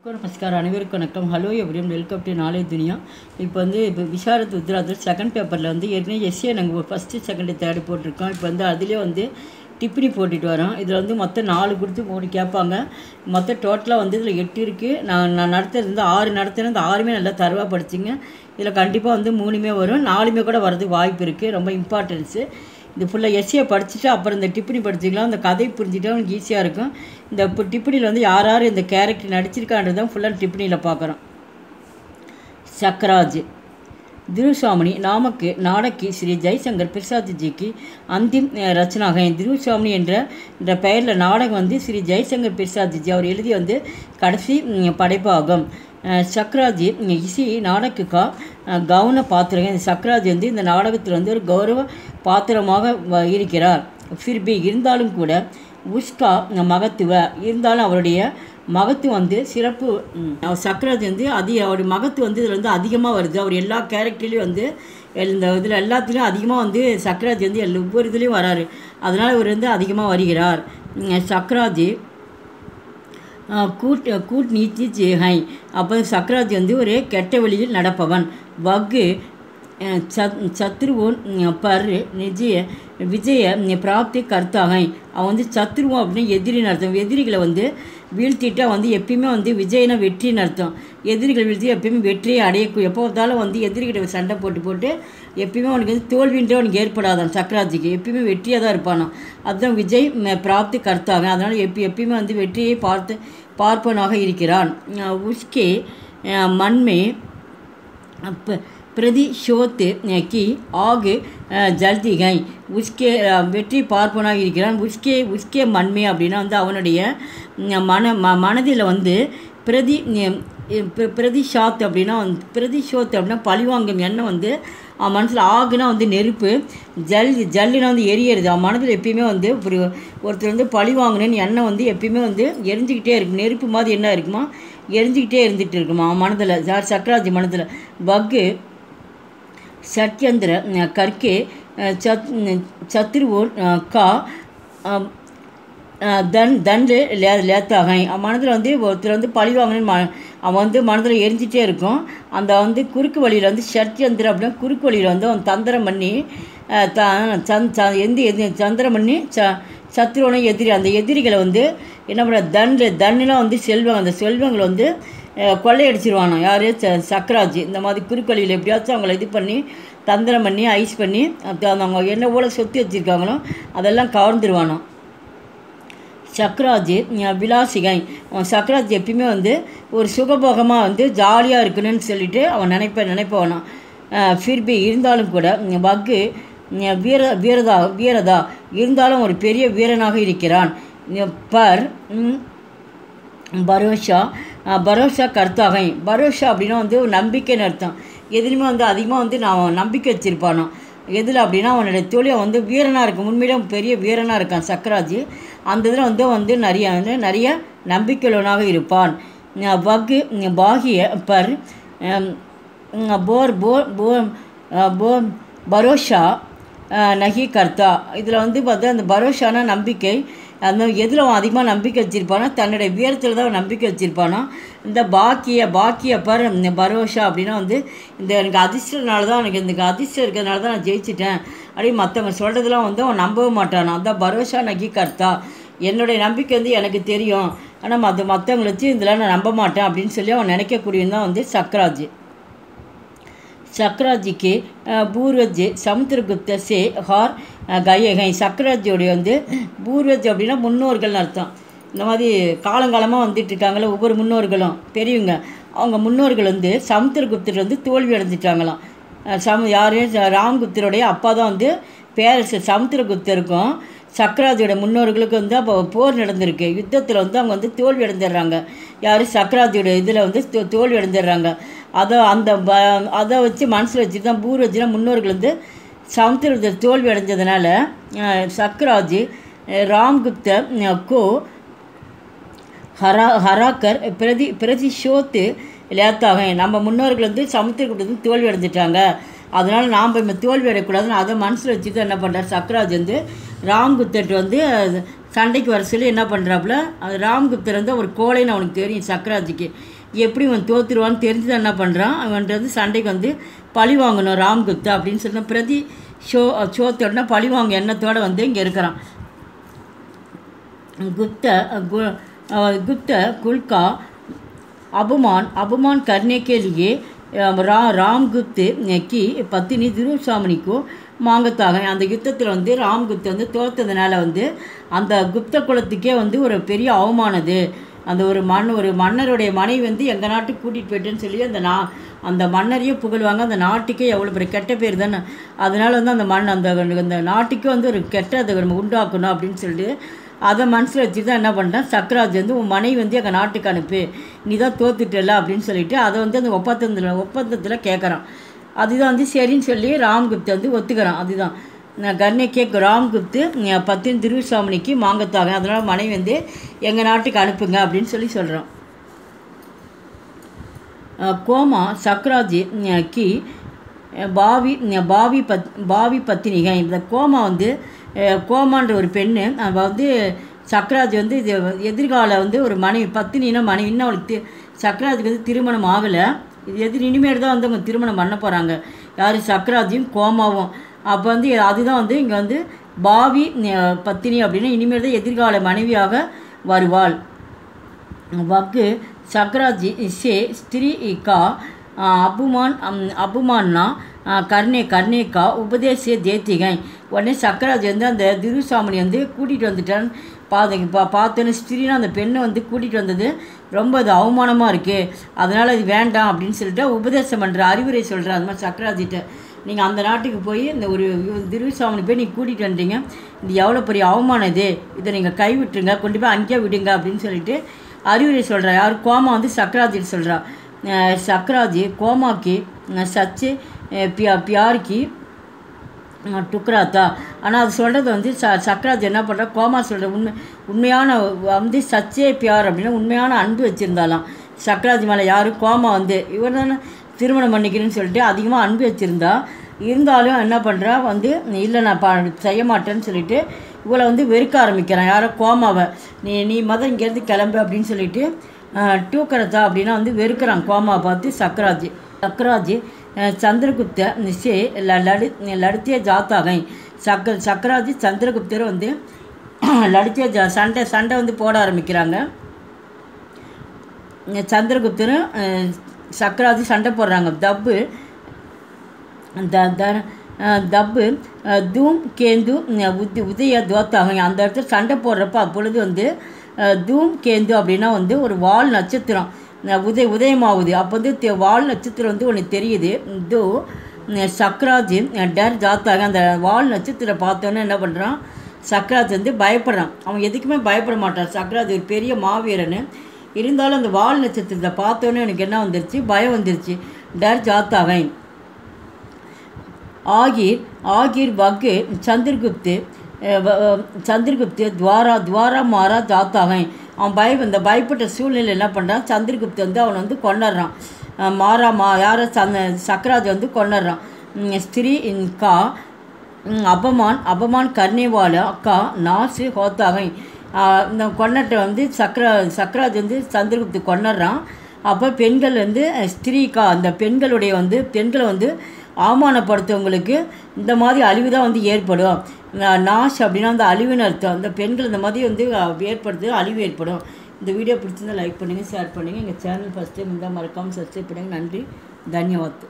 நமஸ்கார் அனைவருக்கும் வணக்கம். ஹலோ எப்படியும் வெல்கம் டு நாலேஜ் துனியா. இப்போ விசாரத் உத்ராதர் செகண்ட் பேப்பரில் ஏற்கனவே எஸ்ஏ நாங்கள் ஃபஸ்ட்டு செகண்டு தேர்டு போட்டிருக்கோம். இப்போ அதுலேயே டிப்பினி போட்டுட்டு வரோம். இதில் மொத்தம் 4 கொடுத்து 3 கேட்பாங்க. மொத்தம் டோட்டலாக இதில் 8 இருக்குது. நான் நடத்துறது 6 நடத்துகிறேன். இந்த 6மே நல்லா தரவாக படிச்சிங்க. இதில் கண்டிப்பாக 3மே வரும், 4மே கூட வரதுக்கு வாய்ப்பு இருக்குது. ரொம்ப இம்பார்ட்டன்ஸு. இது ஃபுல்லாக எஸ்ஏ படிச்சுட்டு அப்புறம் இந்த டிப்பினி படிச்சிக்கலாம். இந்த கதை புரிஞ்சுட்டா உங்களுக்கு ஈஸியாக இருக்கும். இந்த டிப்பினியில் யார் யார் இந்த கேரக்டர் நடிச்சிருக்கான்றது தான் ஃபுல்லாக டிப்பினியில் பார்க்குறோம். सक्राज ध्रुवस्वामिनी नामक नाटक की श्री जयशंकर प्रसाद जी की अंतिम रचना है. ध्रुवस्वामिनी என்ற பெயரில் நாடகம் श्री जयशंकर प्रसाद जी அவர் எழுதி கடைசி படைப்பாகும். सक्राज इसी नाटक का गौन पात्र है. सक्राज இந்த நாடகத்தில் ஒரு கௌரவ பாத்திரமாக இருக்கிறார். फिर भी இருந்தாலும் கூட உஸ்கா மகத்துவ இருந்தாலும் அவருடைய மகத்துவம் சிறப்பு. சக்ராஜ் அவருடைய மகத்துவம் இதில் அதிகமாக வருது. அவர் எல்லா கேரக்டர்லேயும் இந்த இதில் எல்லாத்துலேயும் அதிகமாக சக்ராஜ் ஒவ்வொரு இதுலேயும் வராரு. அதனால் இவர் அதிகமாக வருகிறார். சக்ராஜ் கூட் நீச்சி ஹை. அப்போ சக்ராஜ் ஒரு கெட்ட வழியில் நடப்பவன். வகு சத்ருவோன் பர் விஜய பிராப்தி கர்த்தாகை. அவன் சத்ருவோம் அப்படின்னு எதிரின்னு அர்த்தம். எதிரிகளை வீழ்த்திட்டா எப்பயுமே விஜயனா வெற்றின்னு அர்த்தம். எதிரிகள் வீழ்த்தி எப்பயுமே வெற்றியை அடையக்கூடிய எப்போ பார்த்தாலும் எதிரிகிட்ட சண்டை போட்டு எப்பயுமே அவனுக்கு தோல்வின்றே அவனுக்கு ஏற்படாதான். சக்ராஜிக்கு எப்பயுமே வெற்றியாக தான் இருப்பானோ. அதுதான் விஜய் பிராப்தி கர்த்தாங்க. அதனால் எப்பயுமே வெற்றியை பார்ப்பனாக இருக்கிறான். உஸ்கே மண்மே प्रतिशोध की आग जल्दी गई. उसके வெற்றி பார்ப்பனாக இருக்கிறான். உஸ்கே மண்மே அப்படின்னா அவனுடைய மனதில் பிரதிஷாத் அப்படின்னா பிரதிஷோத் அப்படின்னா பழிவாங்கும் எண்ணம் அவன் மனசில் ஆகுனா நெருப்பு, ஜல்லுனா எரியறது. அவன் மனதில் எப்பயுமே ஒருத்தர் பழி வாங்கினேன்னு எண்ணம் எப்பயுமே எரிஞ்சிக்கிட்டே இருக்கும். நெருப்பு மாதிரி என்ன இருக்குமா, எரிஞ்சிக்கிட்டே இருந்துகிட்டு இருக்குமா அவன் மனதில். சக்ராஜ் மனதில் வகு சத்யந்திர கற்கே சத்ருவோன் கா தண்டு லேத்தாக. அவன் மனதில் ஒருத்தர் பழி வாங்கினேன்னு அவன் மனதில் எரிஞ்சிட்டே இருக்கும். அந்த குறுக்கு வழியில் சத்யந்திர அப்படின்னா குறுக்கு வழியில் அவன் தந்திரம் பண்ணி சந்திரம் பண்ணி சத்ருவோனை எதிரி அந்த எதிரிகளை என்ன பண்ண தண்ணுலாம் செல்வம் அந்த செல்வங்களை கொள்ளையடிச்சிருவானோ யார், சக்ராஜ். இந்த மாதிரி குறுக்கொழியில் எப்படியாச்சும் அவங்கள இது பண்ணி தந்திரம் பண்ணி ஐஸ் பண்ணி அவங்க என்ன போல் சொத்து வச்சுருக்காங்களோ அதெல்லாம் கவர்ந்துருவானோ. சக்ராஜ் விலாசிகை. அவன் சக்ராஜ் எப்பயுமே ஒரு சுகபோகமாக ஜாலியாக இருக்கணும்னு சொல்லிட்டு அவன் நினைப்பவனா. ஃபிர்பி இருந்தாலும் கூட வகு வீரதா இருந்தாலும் ஒரு பெரிய வீரனாக இருக்கிறான். பர் பரோஷா கர்த்தாகை. பரோஷா அப்படின்னா ஒரு நம்பிக்கைன்னு அர்த்தம். எதுலையுமே அதிகமாக நான் நம்பிக்கை வச்சுருப்பானோ. எதில் அப்படின்னா அவனுடைய தொழில் வீரனாக இருக்கும். உண்மையிலே பெரிய வீரனாக இருக்கான் சக்ராஜ். அந்த இதில் நிறைய நம்பிக்கையுள்ளவனாக இருப்பான். வகு பாகிய பர் போர் போர் போர் போர் பரோஷா நகி கர்த்தா. இதில் பார்த்தா அந்த பரோஷானா நம்பிக்கை. அந்த எதில் அவன் அதிகமாக நம்பிக்கை வச்சுருப்பானோ தன்னுடைய வீரத்தில் தான் அவன் நம்பிக்கை வச்சுருப்பானோ. இந்த பாக்கிய பர் பரோஷா அப்படின்னா இந்த எனக்கு அதிர்ஷ்டனால தான் எனக்கு இந்த அதிர்ஷ்டம் இருக்கிறதுனால தான் நான் ஜெயிச்சிட்டேன் அப்படின்னு மற்றவங்க சொல்கிறதுலாம் அவன் நம்பவே மாட்டானோ. அந்த பரோஷா நகி கர்த்தா. என்னுடைய நம்பிக்கை எனக்கு தெரியும், ஆனால் மற்றவங்களை வச்சு இதில் நான் நம்ப மாட்டேன் அப்படின்னு சொல்லி அவன் நினைக்கக்கூடியவன் தான் சக்ராஜ். சக்ராஜ் के பூர்வஜ் சமுத்திரகுப்த से हार गए हैं. சக்ராஜோடைய பூர்வஜ் அப்படின்னா முன்னோர்கள்னு அர்த்தம். இந்த மாதிரி காலங்காலமாக வந்துட்டுருக்காங்களே ஒவ்வொரு முன்னோர்களும் பெரியவங்க. அவங்க முன்னோர்கள் சமுத்திரகுப்தர் தோல்வி அடைஞ்சிட்டாங்களாம். யார், ராம்குப்தருடைய அப்பா தான் பேரரசர் சமுத்திரகுப்தருக்கும் சக்ராஜோட முன்னோர்களுக்கு அப்போ போர் நடந்திருக்கு. யுத்தத்தில் அவங்க தோல்வி அடைஞ்சிடுறாங்க. யார், சக்ராஜோட இதில் தோல்வி அடைஞ்சிடுறாங்க. அதை வச்சு மனசில் வச்சுட்டு தான் பூர்வஜினா முன்னோர்கள் சமுத்திரகுப்தர் தோல்வி அடைஞ்சதுனால சக்ராஜ் ராம்குப்த கோ ஹராக்கர் பிரதிஷோத்து லேத்தாக. நம்ம முன்னோர்கள் சமுத்திரகுப்தர் தோல்வி அடைஞ்சிட்டாங்க, அதனால் நாம் இப்போ தோல்வி அடையக்கூடாதுன்னு அதை மனசில் வச்சுட்டு என்ன பண்ணுறார் சக்ராஜ் ராம்குப்தர்கிட்ட சண்டைக்கு வர சொல்லி என்ன பண்ணுறாப்புல, அது ராம்குப்தர் ஒரு கோழைன்னு அவனுக்கு தெரியும் சக்ராஜிக்கு. எப்படி இவன் தோற்றுருவான்னு தெரிஞ்சு என்ன பண்ணுறான், அவன்ட்டு வந்து சண்டைக்கு வந்து பழி வாங்கணும் ராம்குப்தா அப்படின்னு சொல்லிட்டு பிரதி சோத்தோடனா பழி வாங்க எண்ணத்தோடு வந்து இங்கே இருக்கிறான். गुप्त कुल का अपमान करने के लिए ராம்குப்த் की पत्नी துருசாமணி को மாங்கத்தாக அந்த யுத்தத்தில் வந்து ராம்குப்த் வந்து தோற்றதுனால வந்து அந்த குப்த குலத்துக்கே வந்து ஒரு பெரிய அவமானது. அந்த ஒரு மன்னருடைய மனைவி வந்து எங்கள் நாட்டுக்கு கூட்டிகிட்டு போயிட்டேன்னு சொல்லி அந்த மன்னரையும் புகழ்வாங்க. அந்த நாட்டுக்கே எவ்வளோ பெரிய கெட்ட பேர் தானே. அதனால் வந்து அந்த நாட்டுக்கே வந்து ஒரு கெட்டதை நம்ம உண்டாக்கணும் அப்படின்னு சொல்லிட்டு அதை மனசில் வச்சுட்டு தான் என்ன பண்ணிட்டேன், சக்கராஜ் வந்து உன் மனைவி வந்து எங்கள் நாட்டுக்கு அனுப்பு, நீ தான் தோத்துட்டல அப்படின்னு சொல்லிட்டு அதை வந்து அந்த ஒப்பந்தத்தில் கேட்குறான். அதுதான் வந்து சரின்னு சொல்லி ராம்குப்த் வந்து ஒத்துக்கிறான். அதுதான் கர்னேக்கே ராம்குப்த் பத்தின் திருசாமணிக்கு மாங்கத்தாக, அதனால் மனைவி வந்து எங்கள் நாட்டுக்கு அனுப்புங்க அப்படின்னு சொல்லி சொல்கிறான். கோமா சக்கராஜ் கி பாவி பத்தினிகை. இந்த கோமா வந்து கோமான்ற ஒரு பெண்ணு வந்து சக்கராஜ் வந்து இது எதிர்கால வந்து ஒரு மனைவி பத்தினின்னா மனைவி. இன்னும் அவளுக்கு சக்கராஜுக்கு வந்து திருமணம் ஆகலை. இது இனிமேல் தான் வந்து அவங்க திருமணம் பண்ண போகிறாங்க. யார், சக்கராஜும் கோமாவும். அப்போ வந்து அதுதான் வந்து இங்கே வந்து பாவி பத்தினி அப்படின்னா இனிமேல் தான் எதிர்கால மனைவியாக வருவாள். வக்கு சக்கராஜ் से स्त्री का अपमानना करने का उपदेश देती गई. உடனே சக்கராஜ் வந்து அந்த துருசாமணி வந்து கூட்டிகிட்டு வந்துட்டான்னு பார்த்தோன்னு ஸ்திரீனா அந்த பெண்ணை வந்து கூட்டிகிட்டு வந்தது ரொம்ப அது அவமானமாக இருக்குது, அதனால் அது வேண்டாம் அப்படின்னு சொல்லிட்டு உபதேசம் பண்ணுற அறிவுரை சொல்கிற. அது மாதிரி சக்கராஜிட்ட நீங்கள் அந்த நாட்டுக்கு போய் இந்த ஒரு துருசாமணி போய் நீங்கள் கூட்டிகிட்டு வந்துட்டீங்க, இது எவ்வளோ பெரிய அவமானம் இது, இதை நீங்கள் கைவிட்டுருங்க, கொண்டு போய் அங்கேயே விடுங்க அப்படின்னு சொல்லிட்டு அறிவுரை சொல்கிறா. யார், கோமா வந்து சக்கராஜிட்டு சொல்கிறா. சக்கராஜி கோமாக்கு சச்சு பியார்க்கு டுக்ராத்தா. ஆனால் அது சொல்கிறது வந்து சக்கராஜ் என்ன பண்ணுறா, கோமா சொல்கிற உண்மையான வந்து சச்சே பியார் அப்படின்னா உண்மையான அன்பு வச்சுருந்தாலாம் சக்கராஜ் மேலே. யார், கோமா வந்து இவர் தானே திருமணம் பண்ணிக்கிறேன்னு சொல்லிட்டு அதிகமாக அன்பு வச்சுருந்தா. இருந்தாலும் என்ன பண்ணுறா வந்து இல்லை நான் செய்ய மாட்டேன்னு சொல்லிட்டு இவளை வந்து வெறுக்க ஆரம்பிக்கிறான். யாரோ கோமாவை, நீ மதம் இங்கேருந்து கிளம்பு அப்படின்னு சொல்லிட்டு டூக்கரத்தா அப்படின்னா வந்து வெறுக்கிறான் கோமாவை பார்த்து சக்கராஜ். சந்திரகுப்த சே லடுத்திய ஜாத்தாகை. சக்கராஜ் சந்திரகுப்தரை வந்து லடுத்திய சண்டை வந்து போட ஆரம்பிக்கிறாங்க. சந்திரகுப்தரும் சக்கராஜ் சண்டை போடுறாங்க. தப்பு தூம் கேந்து உதய துவத்தாகை. அந்த இடத்துல சண்டை போடுறப்ப அப்பொழுது வந்து தூம் கேந்து அப்படின்னா வந்து ஒரு வால் நட்சத்திரம் உதயமாகுது. அப்போ வந்து வால் நட்சத்திரம் வந்து ஒன்று தெரியுது. தோ சக்கராஜ் டர் ஜாத்தாக. அந்த வால் நட்சத்திரம் பார்த்தோன்னே என்ன பண்ணுறான், சக்கராஜ் வந்து பயப்படுறான். அவன் எதுக்குமே பயப்பட மாட்டான். சக்கராஜ் ஒரு பெரிய மாவீரன். இருந்தாலும் அந்த வால் நட்சத்திரத்தை பார்த்தோன்னே எனக்கு என்ன வந்துருச்சு, பயம் வந்துருச்சு. டர் ஜாத்தாக. ஆகிர் வக்கு சந்திரகுப்து துவாரா மாறா ஜாத்தாக. அவன் இந்த பயப்பட்ட சூழ்நிலை என்ன பண்ணுறான், சந்திரகுப்து வந்து அவனை வந்து கொண்டுடுறான். யாரை சக்கராஜ் வந்து கொண்டுடுறான். ஸ்திரீ கா अपमान करने वाला का नाश होता है. இந்த கொன்னட்டை வந்து சக்கராஜ் வந்து சந்திரகுப்து கொண்டுடுறான். அப்போ பெண்கள் வந்து ஸ்திரீக்கா அந்த பெண்களை வந்து அவமானப்படுத்தவங்களுக்கு இந்த மாதிரி அழிவு தான் வந்து ஏற்படும். நாஷ் அப்படின்னா அந்த அழிவுன்னு அர்த்தம். அந்த பெண்கள் இந்த மாதிரி வந்து ஏற்படுத்து அழிவு ஏற்படும். இந்த வீடியோ பிடிச்சிருந்தால் லைக் பண்ணுங்கள், ஷேர் பண்ணுங்கள். எங்கள் சேனல் ஃபஸ்ட் டைம் இருந்தால் மறக்காமல் சப்ஸ்கிரைப் பண்ணுங்கள். நன்றி, தன்யவாத்.